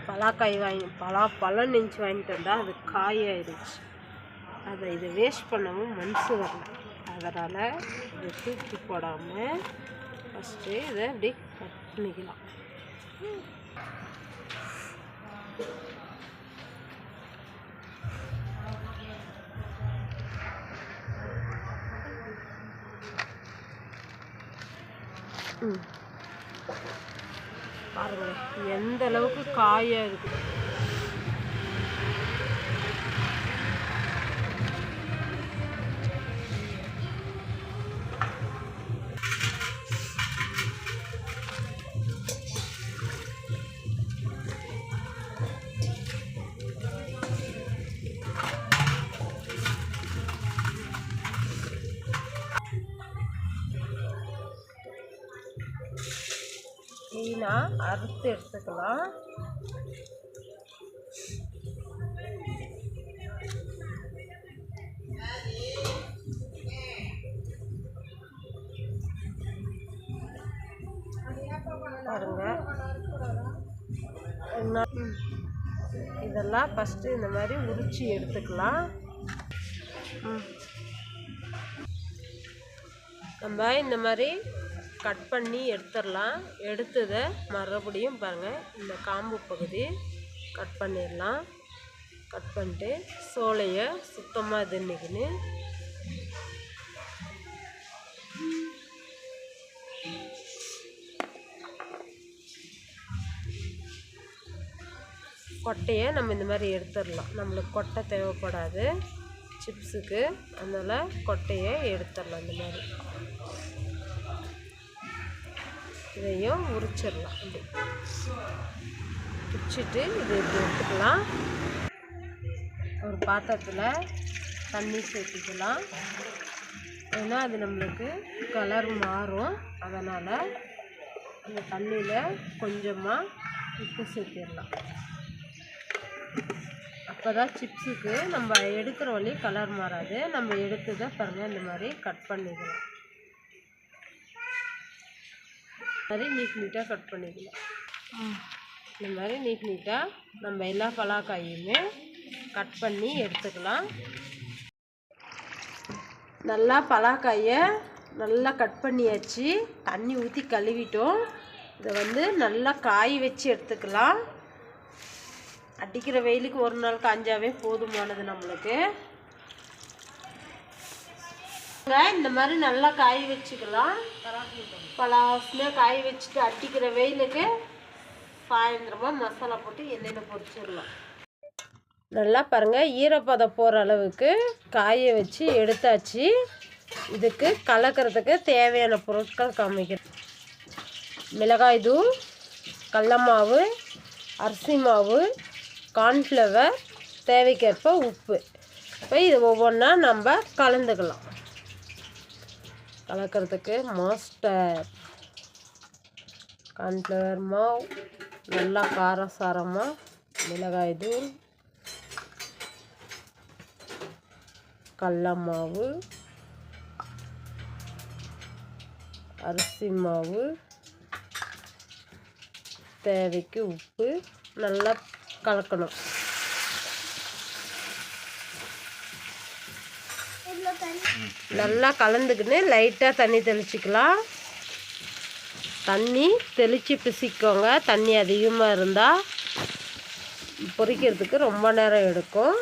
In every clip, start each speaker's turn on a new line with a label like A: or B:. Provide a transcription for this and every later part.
A: பலாக்காய் பழம் நெஞ்சு வாங்கிட்டு வந்தால் அது காயாயிருச்சு. அதை இதை வேஸ்ட் பண்ணவும் மனசு வரல. அதனால் இதை தூக்கி போடாமல் ஃபஸ்ட்டு இதை அப்படி கட் பண்ணிக்கலாம். பாருங்க எந்த அளவுக்கு காயாக இருக்குது. க்ளீனாக அறுத்து எடுத்துக்கலாம். பாருங்க இதெல்லாம் ஃபஸ்ட்டு இந்த மாதிரி உரிச்சு எடுத்துக்கலாம். நம்ம இந்த மாதிரி கட் பண்ணி எடுத்துடலாம். எடுத்ததை மறுபடியும் பாருங்கள் இந்த காம்பு பகுதி கட் பண்ணிடலாம். கட் பண்ணிட்டு சோலையை சுத்தமாக தின்னிக்கின்னு கொட்டையை நம்ம இந்த மாதிரி எடுத்துடலாம். நம்மளுக்கு கொட்டை தேவைப்படாது சிப்ஸுக்கு, அதனால் கொட்டையை எடுத்துடலாம். இந்த மாதிரி இதையும் உரிச்சிடலாம். அப்படி உரிச்சிட்டு இது இப்படி எடுத்துக்கலாம். ஒரு பாத்திரத்தில் தண்ணி சேர்த்துக்கலாம். ஏன்னா அது நம்மளுக்கு கலர் மாறும். அதனால் அந்த தண்ணியில் கொஞ்சமாக உப்பு சேர்த்திடலாம். அப்போ தான் சிப்ஸுக்கு நம்ம எடுக்கிற வழி கலர் மாறாது. நம்ம எடுத்ததை பாருங்கள் இந்த மாதிரி கட் பண்ணிக்கலாம். மாதிரி நீட்டாக கட் பண்ணிக்கலாம். இந்த மாதிரி நீட்டாக நம்ம எல்லா பலாக்காயுமே கட் பண்ணி எடுத்துக்கலாம். நல்லா பலாக்காயை நல்லா கட் பண்ணியாச்சு. தண்ணி ஊற்றி கழுவிட்டோம். இதை நல்லா காய வச்சு எடுத்துக்கலாம். அடிக்கிற வெயிலுக்கு ஒரு நாள் காஞ்சாவே போதுமானது நம்மளுக்கு. இந்த மாதிரி நல்லா காய வச்சுக்கலாம். பலாசுமே காய வச்சுட்டு அடிக்கிற வெயிலுக்கு சாயந்தரமாக மசாலா போட்டு எண்ணெயில் பொரிச்சிடலாம். நல்லா பாருங்கள் ஈரப்பதம் போகிற அளவுக்கு காய வச்சு எடுத்தாச்சு. இதுக்கு கலக்கிறதுக்கு தேவையான பொருட்கள் காமிக்கிறேன். மிளகாய் தூள், கடல மாவு, அரிசி மாவு, கார்ன்ஃப்ளவர், தேவைக்கேற்ப உப்பு. இப்போ இது ஒவ்வொன்றா நம்ம கலந்துக்கலாம். கலக்கிறதுக்கு மாஸ்டர் கார்ன்ஃப்ளவர் மாவு, நல்லா காரசாரமாக மிளகாய் தூள், கடல மாவு, அரிசி மாவு, தேவைக்கு உப்பு, நல்லா கலக்கணும். நல்லா கலந்துக்கின்னு லைட்டாக தண்ணி தெளிச்சிக்கலாம். தண்ணி தெளித்து பிசிக்கோங்க. தண்ணி அதிகமாக இருந்தால் பொரிக்கிறதுக்கு ரொம்ப நேரம் எடுக்கும்.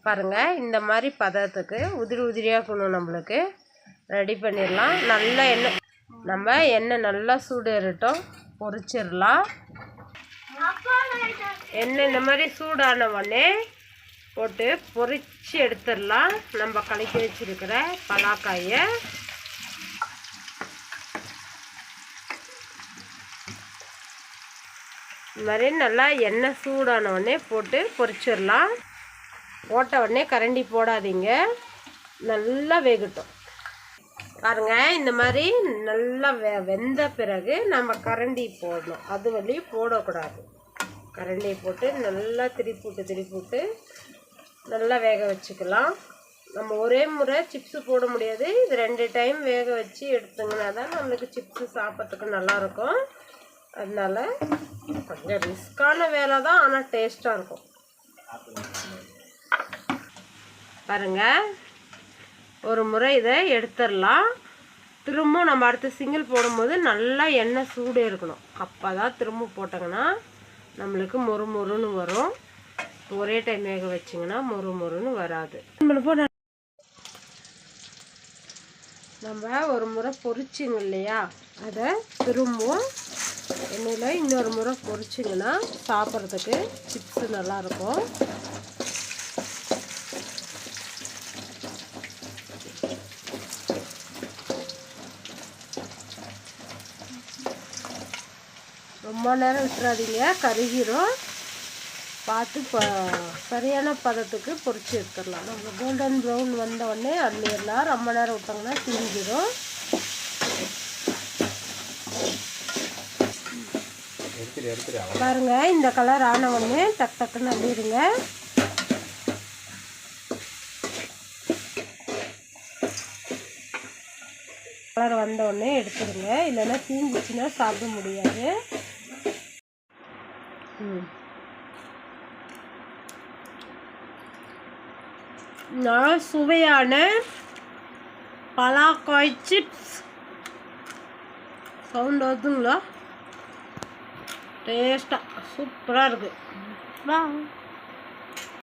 A: பாருங்கள் இந்த மாதிரி பதத்துக்கு உதிரி உதிரியாக இருக்கணும். நம்மளுக்கு ரெடி பண்ணிடலாம். நல்லா எண்ணெய் நல்லா சூடு ஏறட்டும், பொரிச்சிடலாம். எண்ணெய் இந்த மாதிரி சூடான உடனே போட்டு பொரிச்சு எடுத்துடலாம். நம்ம கலக்கி வச்சிருக்கிற பலாக்காயை இந்த மாதிரி நல்லா எண்ணெய் சூடான உடனே போட்டு பொரிச்சிடலாம். போட்ட உடனே கரண்டி போடாதீங்க, நல்லா வேகட்டும். பாருங்க இந்த மாதிரி நல்லா வெந்த பிறகு நம்ம கரண்டி போடணும். அது வழி போடக்கூடாது. கரண்டியை போட்டு நல்லா திருப்பி நல்லா வேக வச்சுக்கலாம். நம்ம ஒரே முறை சிப்ஸு போட முடியாது, இது 2 டைம் வேக வச்சு எடுத்துங்கன்னா தான் நம்மளுக்கு சிப்ஸு சாப்பிட்றதுக்கு நல்லாயிருக்கும். அதனால கொஞ்சம் ரிஸ்க்கான வேலை தான், ஆனால் டேஸ்ட்டாக இருக்கும். பாருங்கள், ஒரு முறை இதை எடுத்துடலாம். திரும்ப நம்ம அடுத்து சிங்கிள் போடும்போது நல்லா எண்ணெய் சூடு இருக்கணும். அப்போ தான் திரும்ப போட்டோங்கன்னா நம்மளுக்கு மொறுன்னு வரும். ஒரே டைம் வேக வச்சிங்கன்னா மொறுன்னு வராது. நம்ம ஒரு முறை பொரிச்சிங்க இல்லையா, அதை திரும்பவும் எண்ணெயில் இன்னொரு முறை பொரிச்சிங்கன்னா சாப்பிட்றதுக்கு சிப்ஸு நல்லாயிருக்கும். ரொம்ப நேரம் விட்டுறாதீங்க, கருகிரும். பார்த்து சரியான பதத்துக்கு பொரிச்சு எடுத்துடலாம். நம்ம கோல்டன் ப்ரௌன் வந்த உடனே அள்ளிடலாம். ரொம்ப நேரம் விட்டாங்கன்னா தீஞ்சிடும். பாருங்க, இந்த கலர் ஆன உடனே டக்குன்னு அள்ளிடுங்க. கலர் வந்த உடனே எடுத்துடுங்க, இல்லைன்னா தீஞ்சிச்சுன்னா சாப்பிட முடியாது. நல்ல சுவையான பலாக்காய் சிப்ஸ் சவுண்ட் வருதுங்களா? டேஸ்ட்டாக சூப்பராக இருக்குது.